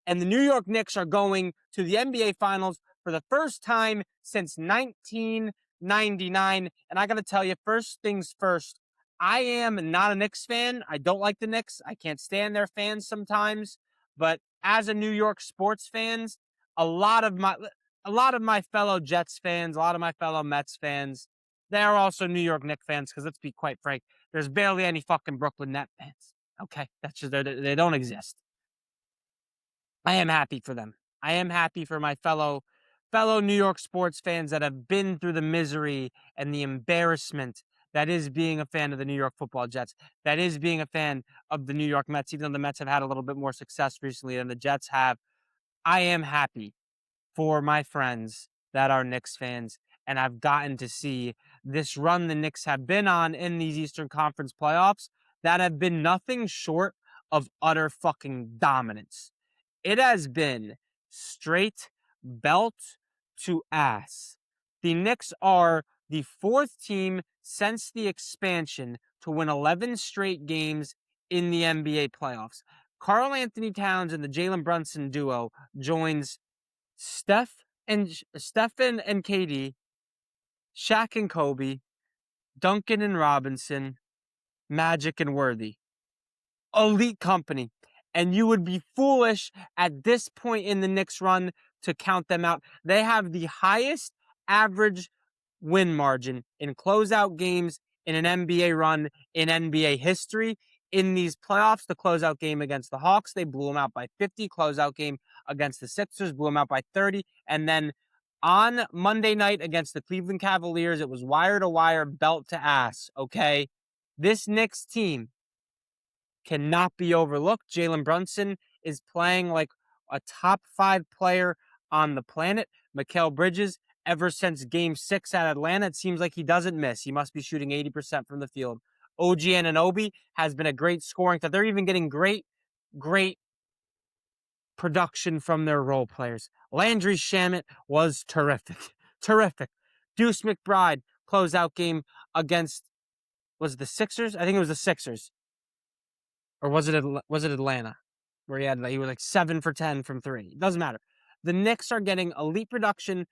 And the New York Knicks are going to the NBA Finals for the first time since 1999. And I got to tell you, first things first, I am not a Knicks fan. I don't like the Knicks. I can't stand their fans sometimes. But as a New York sports fans, a lot of my a lot of my fellow Jets fans, a lot of my fellow Mets fans, they're also New York Knicks fans because let's be quite frank, there's barely any fucking Brooklyn Net fans. Okay, that's just they don't exist. I am happy for them. I am happy for my fellow New York sports fans that have been through the misery and the embarrassment that is being a fan of the New York Football Jets, that is being a fan of the New York Mets, even though the Mets have had a little bit more success recently than the Jets have. I am happy for my friends that are Knicks fans, and I've gotten to see this run the Knicks have been on in these Eastern Conference playoffs that have been nothing short of utter fucking dominance. It has been straight belt to ass. The Knicks are the fourth team since the expansion to win 11 straight games in the NBA playoffs. Karl Anthony Towns and the Jalen Brunson duo joins Stephen and KD, Shaq and Kobe, Duncan and Robinson, Magic and Worthy. Elite company. And you would be foolish at this point in the Knicks run to count them out. They have the highest average win margin in closeout games in an NBA run in NBA history. In these playoffs, the closeout game against the Hawks, they blew them out by 50. Closeout game against the Sixers, blew them out by 30. And then on Monday night against the Cleveland Cavaliers, it was wire to wire, belt to ass, okay? This Knicks team cannot be overlooked. Jalen Brunson is playing like a top 5 player on the planet. Mikal Bridges, ever since game 6 at Atlanta, it seems like he doesn't miss. He must be shooting 80% from the field. OG Anunoby has been a great scoring threat. They're even getting great production from their role players. Landry Shamet was terrific. Terrific. Deuce McBride, closeout game against, was it the Sixers? I think it was the Sixers. Or was it Atlanta? Where he was like 7 for 10 from 3. It doesn't matter. The Knicks are getting elite production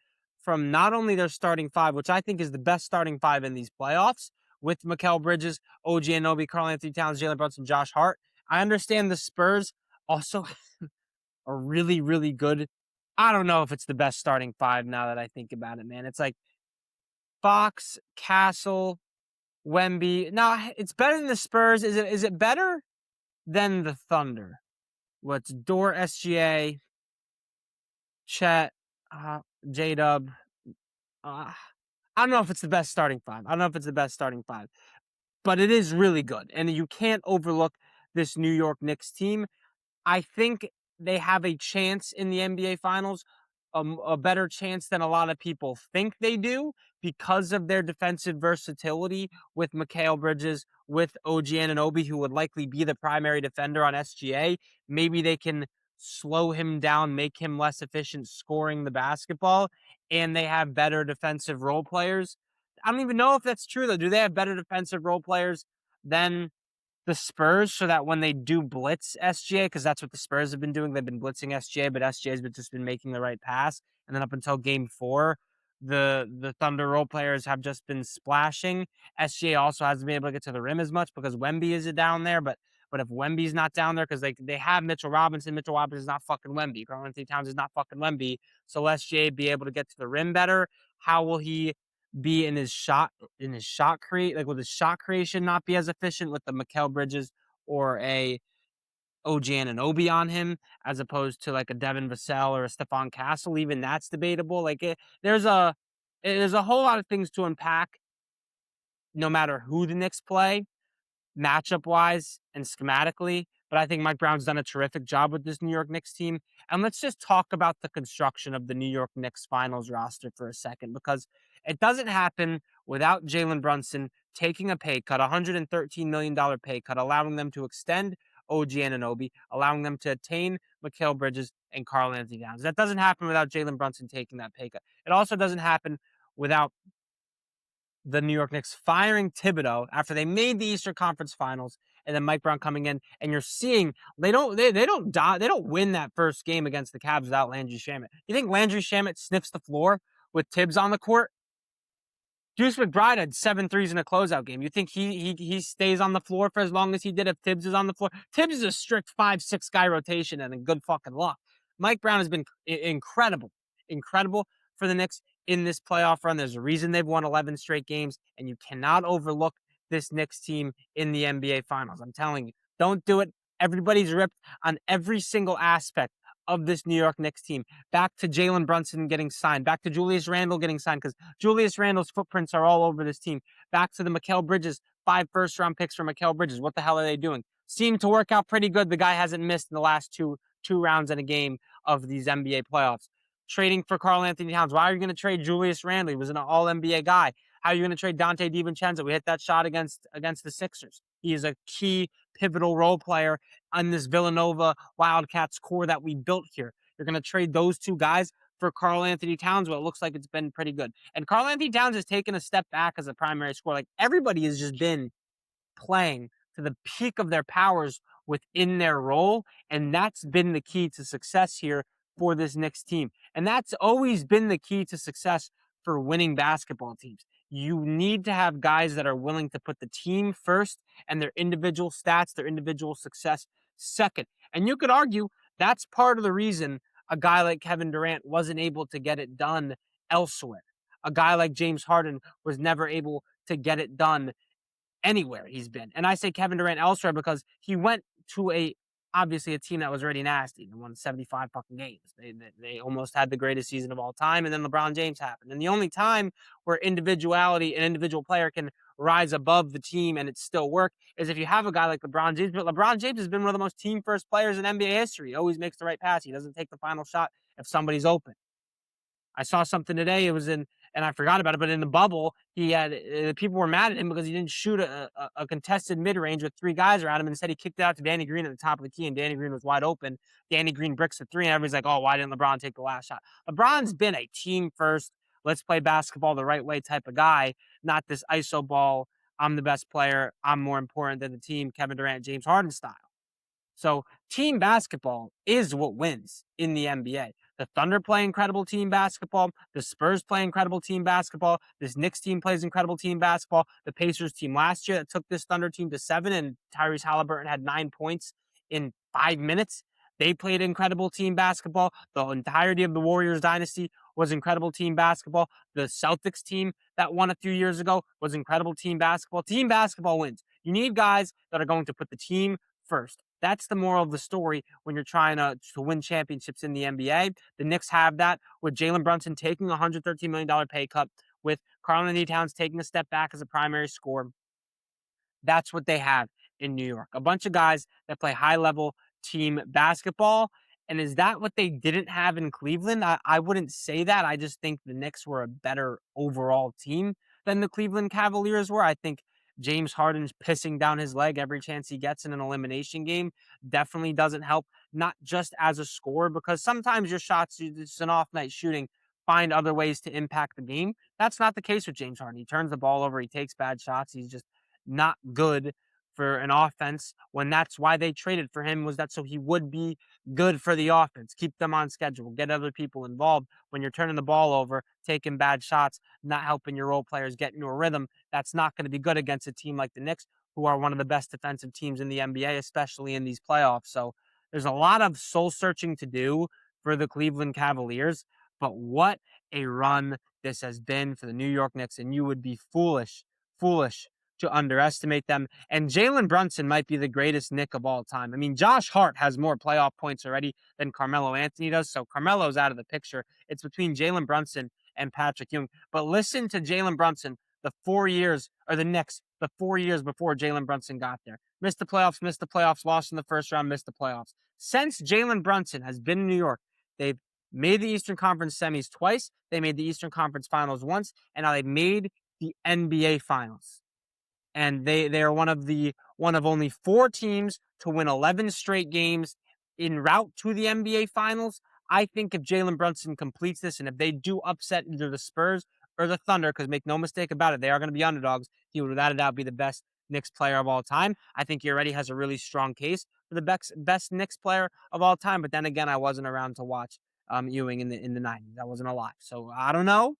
from not only their starting 5, which I think is the best starting 5 in these playoffs, with Mikal Bridges, OG Anunoby, Karl Anthony Towns, Jalen Brunson, Josh Hart. I understand the Spurs also are really, really good. I don't know if it's the best starting 5 now that I think about it, man. It's like Fox, Castle, Wemby. No, it's better than the Spurs. Is it better than the Thunder? What's Dort, SGA, Chet, J-Dub. I don't know if it's the best starting 5. I don't know if it's the best starting 5. But it is really good. And you can't overlook this New York Knicks team. I think they have a chance in the NBA Finals, a better chance than a lot of people think they do because of their defensive versatility with Mikal Bridges, with OG Anunoby, who would likely be the primary defender on SGA. Maybe they can slow him down, make him less efficient scoring the basketball, and they have better defensive role players. I don't even know if that's true, though. Do they have better defensive role players than the Spurs, so that when they do blitz SGA, because that's what the Spurs have been doing, they've been blitzing SGA, but SGA has just been making the right pass. And then up until game 4, the Thunder role players have just been splashing. SGA also hasn't been able to get to the rim as much because Wemby is down there. But if Wemby's not down there, because they have Mitchell Robinson is not fucking Wemby. Karl Anthony Towns is not fucking Wemby. So will SGA be able to get to the rim better? How will he be in his shot will his shot creation not be as efficient with the Mikal Bridges or a OG Anunoby on him as opposed to like a Devin Vassell or a Stephon Castle? Even that's debatable. There's a whole lot of things to unpack no matter who the Knicks play, matchup wise and schematically. But I think Mike Brown's done a terrific job with this New York Knicks team. And let's just talk about the construction of the New York Knicks finals roster for a second, because it doesn't happen without Jalen Brunson taking a pay cut, $113 million pay cut, allowing them to extend OG Anunoby, allowing them to attain Mikal Bridges and Karl Anthony Towns. That doesn't happen without Jalen Brunson taking that pay cut. It also doesn't happen without the New York Knicks firing Thibodeau after they made the Eastern Conference Finals and then Mike Brown coming in, and you're seeing they don't win that first game against the Cavs without Landry Shamet. You think Landry Shamet sniffs the floor with Tibbs on the court? Deuce McBride had 7 threes in a closeout game. You think he stays on the floor for as long as he did if Tibbs is on the floor? Tibbs is a strict 5-6 guy rotation and a good fucking luck. Mike Brown has been incredible for the Knicks in this playoff run. There's a reason they've won 11 straight games, and you cannot overlook this Knicks team in the NBA Finals. I'm telling you, don't do it. Everybody's ripped on every single aspect of this New York Knicks team. Back to Jalen Brunson getting signed. Back to Julius Randle getting signed, because Julius Randle's footprints are all over this team. Back to the Mikal Bridges, 5 first-round picks for Mikal Bridges. What the hell are they doing? Seemed to work out pretty good. The guy hasn't missed in the last two rounds in a game of these NBA playoffs. Trading for Karl Anthony Towns. Why are you going to trade Julius Randle? He was an all-NBA guy. How are you going to trade Dante DiVincenzo? We hit that shot against the Sixers. He is a key, pivotal role player on this Villanova Wildcats core that we built here. You're going to trade those two guys for Karl Anthony Towns. Well, it looks like it's been pretty good. And Karl Anthony Towns has taken a step back as a primary scorer. Like, everybody has just been playing to the peak of their powers within their role, and that's been the key to success here for this Knicks team. And that's always been the key to success for winning basketball teams. You need to have guys that are willing to put the team first and their individual stats, their individual success second. And you could argue that's part of the reason a guy like Kevin Durant wasn't able to get it done elsewhere. A guy like James Harden was never able to get it done anywhere he's been. And I say Kevin Durant elsewhere because he went to obviously a team that was already nasty and won 75 fucking games. They almost had the greatest season of all time, and then LeBron James happened. And the only time where individuality, an individual player can rise above the team and it still work is if you have a guy like LeBron James. But LeBron James has been one of the most team first players in NBA history. He always makes the right pass. He doesn't take the final shot if somebody's open. I saw something today. It was and I forgot about it, but in the bubble, he had people were mad at him because he didn't shoot a contested mid range with 3 guys around him, and instead he kicked it out to Danny Green at the top of the key, and Danny Green was wide open. Danny Green bricks the 3, and everybody's like, "Oh, why didn't LeBron take the last shot?" LeBron's been a team first, let's play basketball the right way type of guy, not this ISO ball. I'm the best player. I'm more important than the team. Kevin Durant, James Harden style. So team basketball is what wins in the NBA. The Thunder play incredible team basketball. The Spurs play incredible team basketball. This Knicks team plays incredible team basketball. The Pacers team last year that took this Thunder team to 7, and Tyrese Halliburton had 9 points in 5 minutes. They played incredible team basketball. The entirety of the Warriors dynasty was incredible team basketball. The Celtics team that won a few years ago was incredible team basketball. Team basketball wins. You need guys that are going to put the team first. That's the moral of the story when you're trying to win championships in the NBA. The Knicks have that with Jalen Brunson taking a $113 million pay cut, with Karl Anthony Towns taking a step back as a primary scorer. That's what they have in New York. A bunch of guys that play high-level team basketball. And is that what they didn't have in Cleveland? I wouldn't say that. I just think the Knicks were a better overall team than the Cleveland Cavaliers were. I think James Harden's pissing down his leg every chance he gets in an elimination game definitely doesn't help, not just as a scorer, because sometimes your shots, it's an off night shooting, find other ways to impact the game. That's not the case with James Harden. He turns the ball over. He takes bad shots. He's just not good for an offense, when that's why they traded for him, was that so he would be good for the offense, keep them on schedule, get other people involved. When you're turning the ball over, taking bad shots, not helping your role players get into a rhythm, that's not going to be good against a team like the Knicks, who are one of the best defensive teams in the NBA, especially in these playoffs. So there's a lot of soul searching to do for the Cleveland Cavaliers, but what a run this has been for the New York Knicks, and you would be foolish to underestimate them. And Jalen Brunson might be the greatest Knick of all time. I mean, Josh Hart has more playoff points already than Carmelo Anthony does, so Carmelo's out of the picture. It's between Jalen Brunson and Patrick Ewing. But listen to Jalen Brunson the 4 years, or the Knicks, the 4 years before Jalen Brunson got there. Missed the playoffs, lost in the first round, missed the playoffs. Since Jalen Brunson has been in New York, they've made the Eastern Conference semis twice, they made the Eastern Conference Finals once, and now they've made the NBA Finals. And they are one of only 4 teams to win 11 straight games en route to the NBA Finals. I think if Jalen Brunson completes this, and if they do upset either the Spurs or the Thunder, because make no mistake about it, they are going to be underdogs, he would without a doubt be the best Knicks player of all time. I think he already has a really strong case for the best Knicks player of all time. But then again, I wasn't around to watch Ewing in the 90s. I wasn't alive. So I don't know.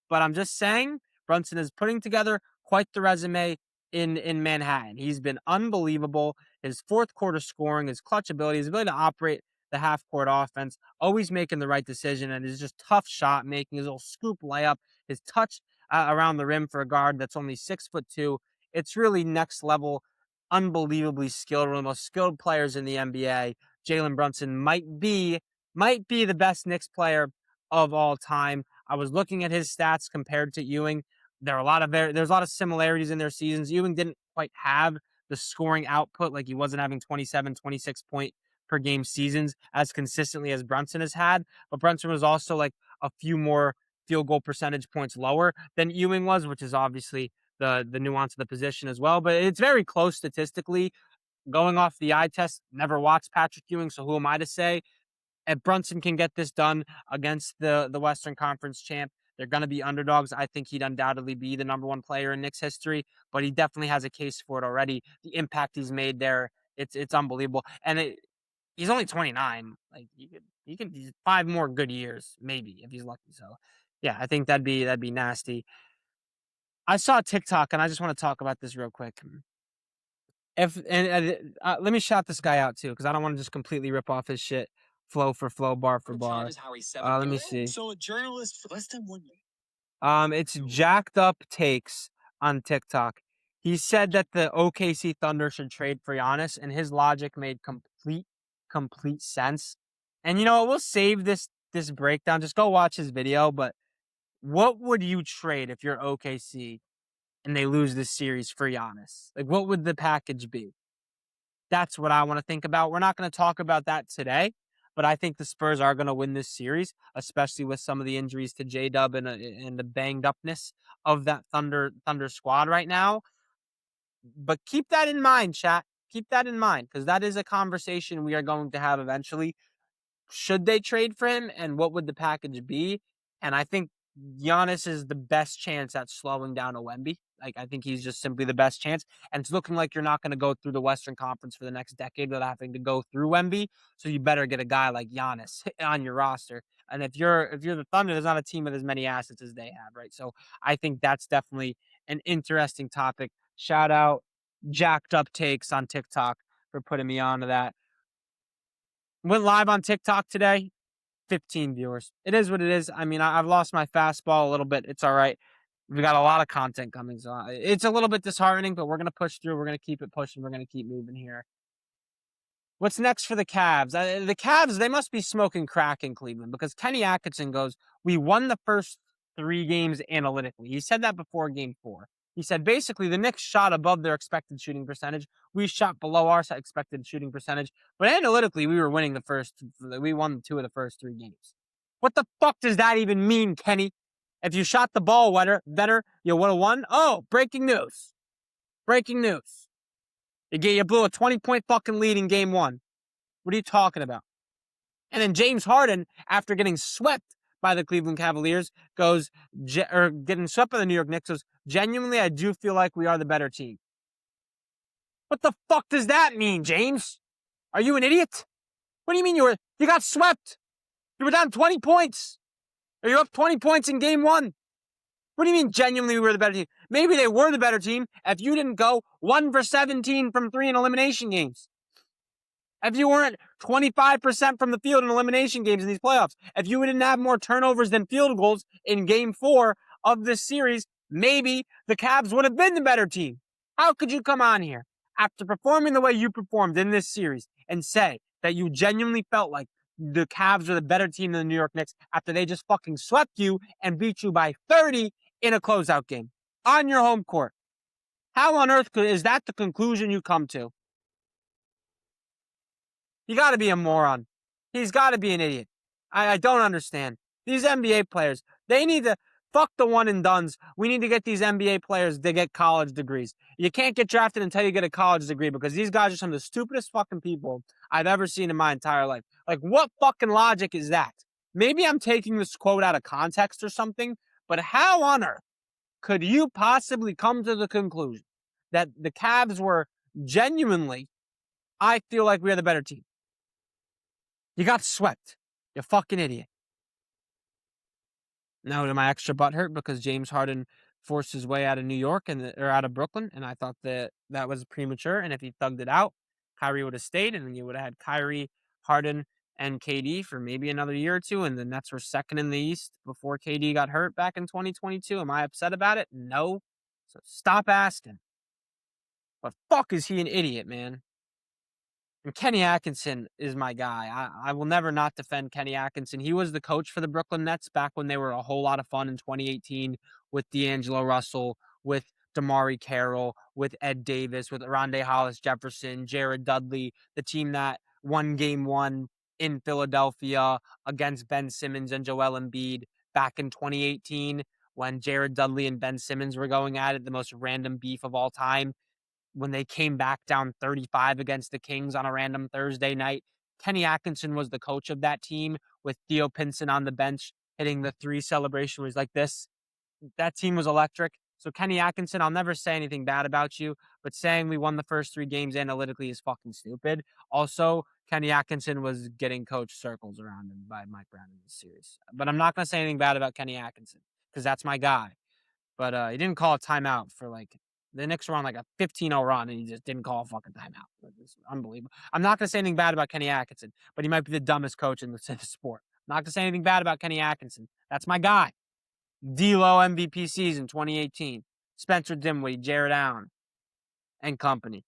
But I'm just saying Brunson is putting together quite the resume in Manhattan. He's been unbelievable. His fourth quarter scoring, his clutch ability, his ability to operate the half court offense, always making the right decision, and his just tough shot making, his little scoop layup, his touch around the rim for a guard that's only 6'2". It's really next level, unbelievably skilled, one of the most skilled players in the NBA. Jalen Brunson might be the best Knicks player of all time. I was looking at his stats compared to Ewing. There's a lot of similarities in their seasons. Ewing didn't quite have the scoring output, like he wasn't having 27, 26 point per game seasons as consistently as Brunson has had. But Brunson was also like a few more field goal percentage points lower than Ewing was, which is obviously the nuance of the position as well. But it's very close statistically. Going off the eye test, never watched Patrick Ewing, so who am I to say? If Brunson can get this done against the Western Conference champ, they're going to be underdogs. I think he'd undoubtedly be the number one player in Knicks history, but he definitely has a case for it already. The impact he's made there, it's unbelievable. And he's only 29. Like he could 5 more good years, maybe, if he's lucky. So yeah, I think that'd be nasty. I saw TikTok, and I just want to talk about this real quick. Let me shout this guy out too, because I don't want to just completely rip off his shit, flow for flow, bar for bar. Let me see. So a journalist for less than 1 minute. It's Jacked Up Takes on TikTok. He said that the OKC Thunder should trade for Giannis, and his logic made complete sense. And you know what? We'll save this breakdown. Just go watch his video. But what would you trade if you're OKC and they lose this series for Giannis? Like, what would the package be? That's what I want to think about. We're not going to talk about that today, but I think the Spurs are going to win this series, especially with some of the injuries to J-Dub and the banged upness of that Thunder squad right now. But keep that in mind, chat. Keep that in mind, because that is a conversation we are going to have eventually. Should they trade for him, and what would the package be? And I think Giannis is the best chance at slowing down a Wemby. Like, I think he's just simply the best chance. And it's looking like you're not going to go through the Western Conference for the next decade without having to go through Wemby. So you better get a guy like Giannis on your roster. And if you're the Thunder, there's not a team with as many assets as they have, right? So I think that's definitely an interesting topic. Shout out Jacked Up Takes on TikTok for putting me onto that. Went live on TikTok today. 15 viewers. It is what it is. I mean, I've lost my fastball a little bit. It's all right. We got a lot of content coming, so it's a little bit disheartening, but we're going to push through. We're going to keep it pushing. We're going to keep moving here. What's next for the Cavs? The Cavs, they must be smoking crack in Cleveland, because Kenny Atkinson goes, we won the first 3 games analytically. He said that before game 4. He said, basically, the Knicks shot above their expected shooting percentage. We shot below our expected shooting percentage. But analytically, we won 2 of the first 3 games. What the fuck does that even mean, Kenny? If you shot the ball better, you would have won? Oh, breaking news. Breaking news. You blew a 20-point fucking lead in game 1. What are you talking about? And then James Harden, after getting swept by the Cleveland Cavaliers, getting swept by the New York Knicks, goes, genuinely, I do feel like we are the better team. What the fuck does that mean, James? Are you an idiot? What do you mean you got swept? You were down 20 points. Or you're up 20 points in game 1. What do you mean genuinely we were the better team? Maybe they were the better team if you didn't go 1 for 17 from 3 in elimination games. If you weren't 25% from the field in elimination games in these playoffs. If you didn't have more turnovers than field goals in game 4 of this series, maybe the Cavs would have been the better team. How could you come on here after performing the way you performed in this series and say that you genuinely felt like the Cavs are the better team than the New York Knicks after they just fucking swept you and beat you by 30 in a closeout game on your home court? How on earth is that the conclusion you come to? You got to be a moron. He's got to be an idiot. I don't understand. These NBA players, they need to fuck the one and dones. We need to get these NBA players to get college degrees. You can't get drafted until you get a college degree, because these guys are some of the stupidest fucking people I've ever seen in my entire life. Like, what fucking logic is that? Maybe I'm taking this quote out of context or something, but how on earth could you possibly come to the conclusion that the Cavs were genuinely, I feel like we are the better team. You got swept. You fucking idiot. Now, am I extra butthurt because James Harden forced his way out of New York or out of Brooklyn, and I thought that was premature. And if he thugged it out, Kyrie would have stayed, and then you would have had Kyrie, Harden, and KD for maybe another year or two, and the Nets were second in the East before KD got hurt back in 2022. Am I upset about it? No. So stop asking. But fuck, is he an idiot, man? And Kenny Atkinson is my guy. I will never not defend Kenny Atkinson. He was the coach for the Brooklyn Nets back when they were a whole lot of fun in 2018 with D'Angelo Russell, with Damari Carroll, with Ed Davis, with Rondé Hollis Jefferson, Jared Dudley, the team that won game one in Philadelphia against Ben Simmons and Joel Embiid back in 2018 when Jared Dudley and Ben Simmons were going at it, the most random beef of all time when they came back down 35 against the Kings on a random Thursday night. Kenny Atkinson was the coach of that team with Theo Pinson on the bench hitting the three celebration where he's like this. That team was electric. So Kenny Atkinson, I'll never say anything bad about you, but saying we won the first three games analytically is fucking stupid. Also, Kenny Atkinson was getting coach circles around him by Mike Brown in this series. But I'm not going to say anything bad about Kenny Atkinson because that's my guy. But he didn't call a timeout for like the Knicks were on like a 15-0 run, and he just didn't call a fucking timeout. It's unbelievable. I'm not going to say anything bad about Kenny Atkinson, but he might be the dumbest coach in the sport. I'm not going to say anything bad about Kenny Atkinson. That's my guy. D'Lo MVP season 2018. Spencer Dinwiddie, Jared Allen, and company.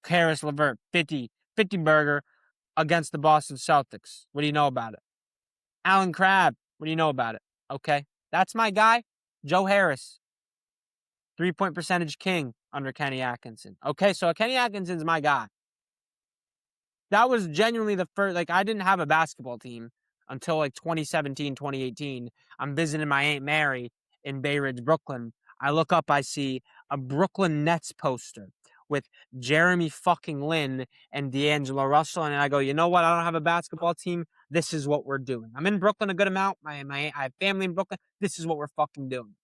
Karis LeVert, 50 burger against the Boston Celtics. What do you know about it? Alan Crabb, what do you know about it? Okay. That's my guy. Joe Harris, 3-point percentage king under Kenny Atkinson. Okay, so Kenny Atkinson's my guy. That was genuinely the first, like, I didn't have a basketball team until like 2017, 2018. I'm visiting my Aunt Mary in Bay Ridge, Brooklyn. I look up, I see a Brooklyn Nets poster with Jeremy fucking Lin and D'Angelo Russell. And I go, you know what? I don't have a basketball team. This is what we're doing. I'm in Brooklyn a good amount. I have family in Brooklyn. This is what we're fucking doing.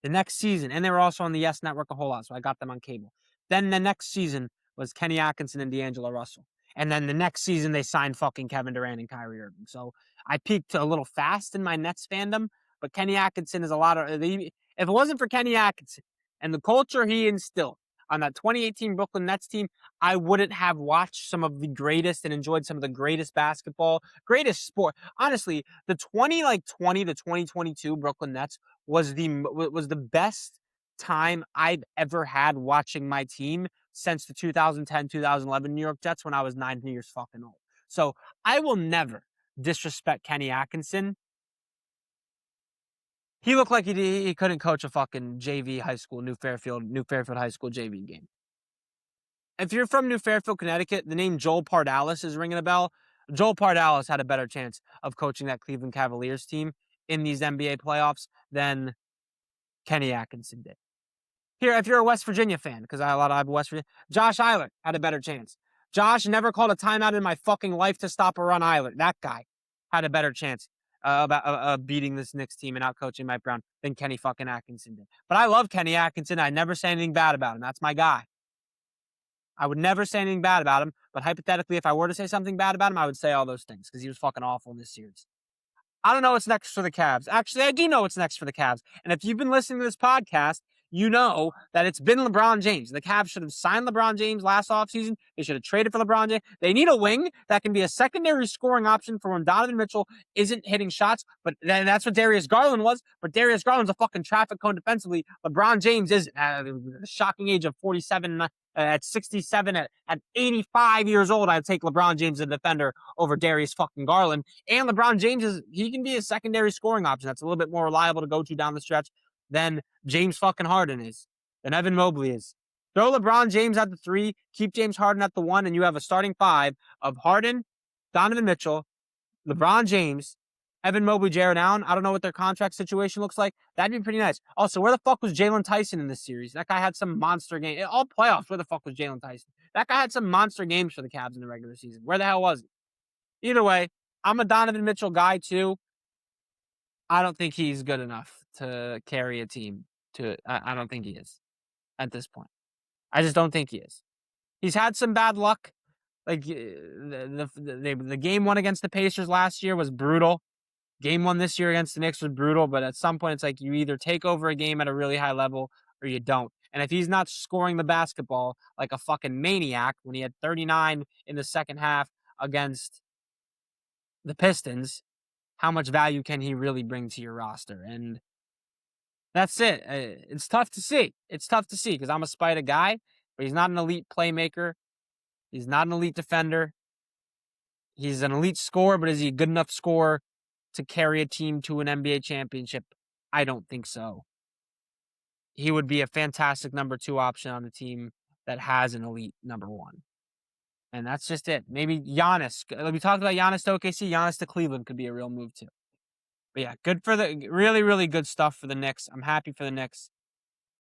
The next season, and they were also on the Yes Network a whole lot, so I got them on cable. Then the next season was Kenny Atkinson and D'Angelo Russell. And then the next season, they signed fucking Kevin Durant and Kyrie Irving. So I peaked a little fast in my Nets fandom, but Kenny Atkinson is a lot of. If it wasn't for Kenny Atkinson and the culture he instilled on that 2018 Brooklyn Nets team, I wouldn't have watched some of the greatest and enjoyed some of the greatest basketball, greatest sport. Honestly, the 2020 to 2022 Brooklyn Nets was the best time I've ever had watching my team since the 2010-2011 New York Jets when I was 9 years fucking old. So I will never disrespect Kenny Atkinson. He looked like he couldn't coach a fucking JV high school, New Fairfield High School JV game. If you're from New Fairfield, Connecticut, the name Joel Pardalis is ringing a bell. Joel Pardalis had a better chance of coaching that Cleveland Cavaliers team in these NBA playoffs than Kenny Atkinson did. Here, if you're a West Virginia fan, because I have West Virginia, Josh Eilert had a better chance. Josh never called a timeout in my fucking life to stop a run. Eilert, that guy, had a better chance about beating this Knicks team and out coaching Mike Brown than Kenny fucking Atkinson did. But I love Kenny Atkinson. I never say anything bad about him. That's my guy. I would never say anything bad about him. But hypothetically, if I were to say something bad about him, I would say all those things because he was fucking awful in this series. I don't know what's next for the Cavs. Actually, I do know what's next for the Cavs. And if you've been listening to this podcast, you know that it's been LeBron James. The Cavs should have signed LeBron James last offseason. They should have traded for LeBron James. They need a wing that can be a secondary scoring option for when Donovan Mitchell isn't hitting shots. But that's what Darius Garland was. But Darius Garland's a fucking traffic cone defensively. LeBron James is at the shocking age of 47, at 67, at 85 years old. I'd take LeBron James as a defender over Darius fucking Garland. And LeBron James he can be a secondary scoring option. That's a little bit more reliable to go to down the stretch than James fucking Harden is, than Evan Mobley is. Throw LeBron James at the 3, keep James Harden at the 1, and you have a starting 5 of Harden, Donovan Mitchell, LeBron James, Evan Mobley, Jared Allen. I don't know what their contract situation looks like. That'd be pretty nice. Also, where the fuck was Jalen Tyson in this series? That guy had some monster game. All playoffs, where the fuck was Jalen Tyson? That guy had some monster games for the Cavs in the regular season. Where the hell was he? Either way, I'm a Donovan Mitchell guy too. I don't think he's good enough to carry a team. I don't think he is. at this point. I just don't think he is. He's had some bad luck. Like the game one against the Pacers last year was brutal. Game one this year against the Knicks was brutal, but at some point it's like you either take over a game at a really high level or you don't. And if he's not scoring the basketball like a fucking maniac when he had 39 in the second half against the Pistons, how much value can he really bring to your roster? And that's it. It's tough to see. It's tough to see because I'm a Spider guy, but he's not an elite playmaker. He's not an elite defender. He's an elite scorer, but is he a good enough scorer to carry a team to an NBA championship? I don't think so. He would be a fantastic number 2 option on a team that has an elite number 1. And that's just it. Maybe Giannis. We talked about Giannis to OKC. Giannis to Cleveland could be a real move too. But yeah, good for the really, really good stuff for the Knicks. I'm happy for the Knicks.